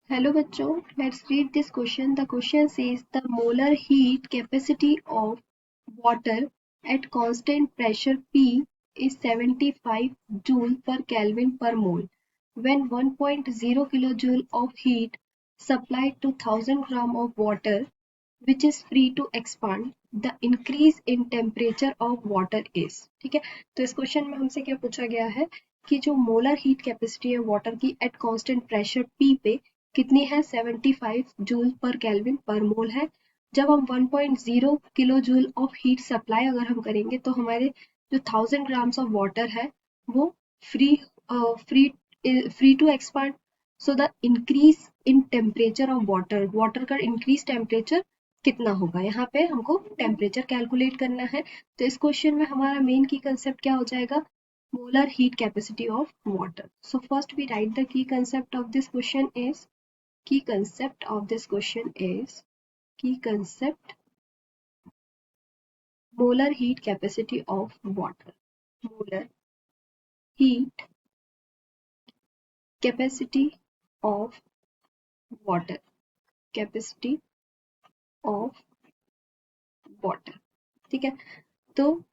Hello bachcho, let's read this question. The question says the molar heat capacity of water at constant pressure P is 75 joule per Kelvin per mole. When 1.0 kilojoule of heat supplied to 1000 gram of water which is free to expand, the increase in temperature of water is. ठीक है, तो इस question में हमसे क्या पूछा गया है कि जो मोलर हीट कैपेसिटी है वाटर की एट कांस्टेंट प्रेशर P पे कितनी है 75 जूल पर केल्विन पर मोल है। जब हम 1.0 kilo joule of heat supply अगर हम करेंगे तो हमारे जो 1000 ग्राम्स ऑफ वाटर है वो free free free to expand. So the increase in temperature of water का इंक्रीज टेम्परेचर कितना होगा, यहाँ पे हमको टेम्परेचर कैलकुलेट करना है। तो इस क्वेश्चन में हमारा मेन की कंसेप्ट क्या हो जाएगा, molar heat capacity of water. So first we write the key concept of this question is key concept molar heat capacity of water. Molar heat capacity of water. Capacity of water. ठीक है, तो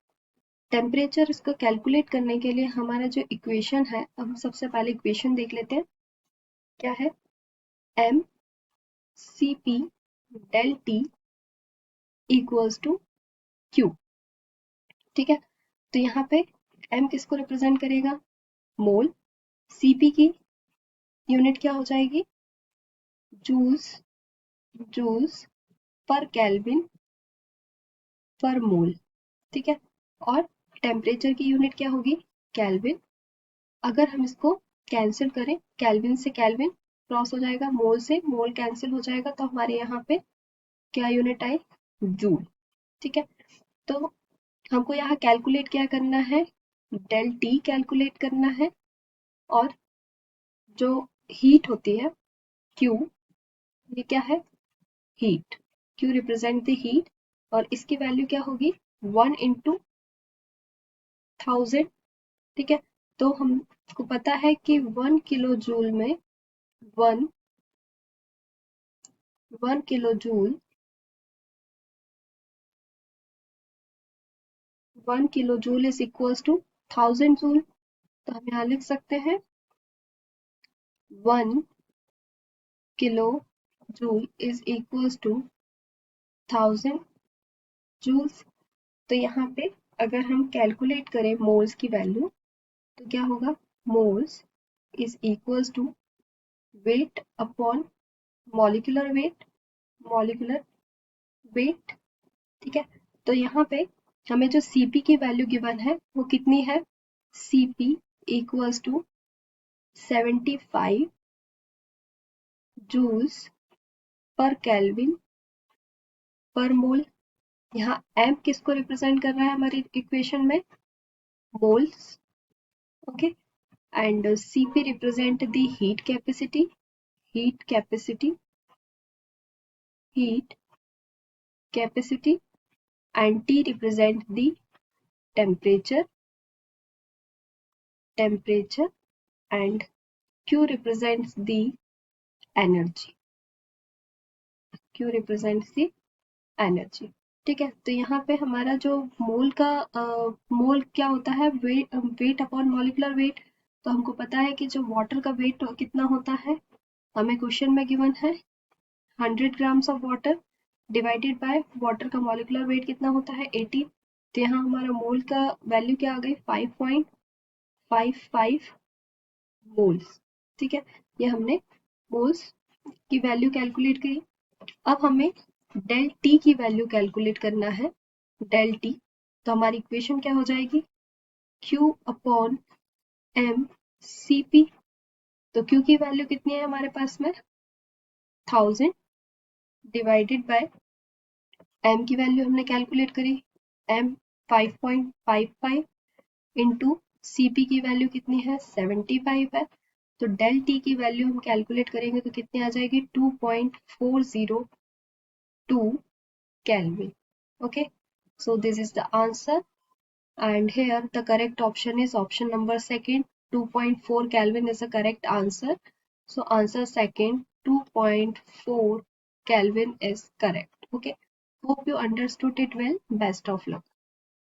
temperature इसको calculate करने के लिए हमारा जो equation है, अब हम सबसे पहले इक्वेशन देख लेते हैं क्या है, M C P del T equals to Q. ठीक है, तो यहाँ पे m किसको रिप्रेजेंट करेगा, मोल। Cp की यूनिट क्या हो जाएगी, joules joules per kelvin per मोल। ठीक है, और टेम्परेचर की यूनिट क्या होगी, केल्विन। अगर हम इसको कैंसिल करें, केल्विन से केल्विन क्रॉस हो जाएगा, मोल से मोल कैंसिल हो जाएगा, तो हमारे यहाँ पे क्या यूनिट आई, जूल। ठीक है, तो हमको यहाँ कैलकुलेट क्या करना है, डेल टी कैलकुलेट करना है, और जो हीट होती है Q, ये क्या है, heat. Q represent the heat, और इसकी वैल्यू क्या होगी, 1 इंटू 1000। ठीक है, तो हमको पता है कि 1 किलो जूल में 1 kilo joule 1 kilo joule is equals to 1000 joule. तो हम यहाँ लिख सकते हैं 1 kilo joule is equals to 1000 joules. तो यहाँ पे अगर हम कैलकुलेट करें मोल्स की वैल्यू तो क्या होगा, moles is equals to weight upon molecular weight. ठीक है, तो यहाँ पे हमें जो Cp की वैल्यू गिवन है वो कितनी है, Cp equals to 75 joules per kelvin per mole. यहाँ m किसको रिप्रेजेंट कर रहा है हमारी इक्वेशन में, moles. Okay, and Cp represent the heat capacity and T represent the temperature and Q represents the energy। ठीक है, तो यहाँ पे हमारा जो मोल का मोल क्या होता है, वेट अपॉन मॉलिक्यूलर वेट। तो हमको पता है कि जो वाटर का वेट कितना होता है, हमें क्वेश्चन में गिवन है 100 grams of water divided by water का मॉलिक्यूलर वेट कितना होता है 80। तो यहाँ हमारा मोल का वैल्यू क्या आ गई, 5.55 मोल्स। ठीक है, ये हमने मोल्स की वैल्यू कैलकुलेट करी। अब हमें डेल टी की वैल्यू कैलकुलेट करना है, डेल टी। तो हमारी इक्वेशन क्या हो जाएगी, Q upon M C P. तो Q की वैल्यू कितनी है हमारे पास में, 1000 डिवाइडेड बाय m की वैल्यू हमने कैलकुलेट करी, m 5.55 इंटू Cp की वैल्यू कितनी है, 75 है। तो डेल टी की वैल्यू हम कैलकुलेट करेंगे तो कितनी आ जाएगी, 2.402 Kelvin। Okay, so this is the answer, and here the correct option is option number second, 2.4 Kelvin is the correct answer. So answer second, 32.4 Kelvin is correct. Okay. Hope you understood it well. Best of luck.